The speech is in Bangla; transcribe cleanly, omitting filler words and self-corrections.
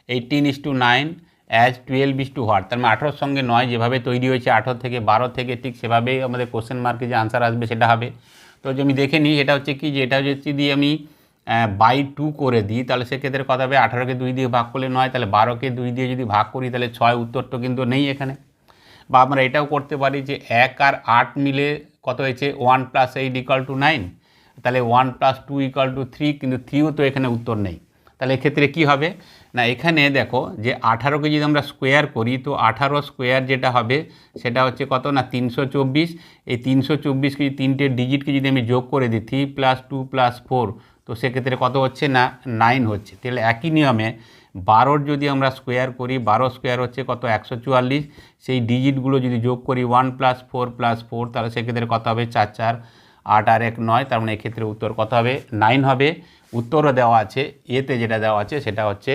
18:9 অ্যাজ 12:what, তার মানে 18 সঙ্গে 9 যেভাবে তৈরি হয়েছে 18 থেকে 12 থেকে, ঠিক সেভাবেই আমাদের কোশ্চেন মার্কে যে আনসার আসবে সেটা হবে। তো যে আমি দেখে নিই, এটা হচ্ছে কি যে এটা হচ্ছে দিয়ে আমি বাই 2 করে দিই, তাহলে সেক্ষেত্রে কথা হবে 18কে 2 দিয়ে ভাগ করলে 9, তাহলে 12কে 2 দিয়ে যদি ভাগ করি তাহলে 6, উত্তরটা কিন্তু নেই এখানে। বা আমরা এটাও করতে পারি যে 1 আর 8 মিলে কত হয়েছে 1 + 8 = 9, তাহলে 1 + 2 = 3, কিন্তু 3ও তো এখানে উত্তর নেই। তাহলে এক্ষেত্রে কি হবে না, এখানে দেখো যে 18কে যদি আমরা স্কোয়ার করি তো 18 স্কোয়ার যেটা হবে সেটা হচ্ছে কত না 324। এই 324কে তিনটে ডিজিটকে যদি আমি যোগ করে দিই 3 + 2 + 4, তো সেক্ষেত্রে কত হচ্ছে না 9 হচ্ছে। তাহলে একই নিয়মে 12 যদি আমরা স্কোয়ার করি, 12 স্কোয়ার হচ্ছে কত 144, সেই ডিজিটগুলো যদি যোগ করি 1 + 4 + 4, তাহলে সেক্ষেত্রে কত হবে 4 4 8 আর 1 9, তার মানে এক্ষেত্রে উত্তর কত হবে 9 হবে। উত্তরও দেওয়া আছে, এতে যেটা দেওয়া আছে সেটা হচ্ছে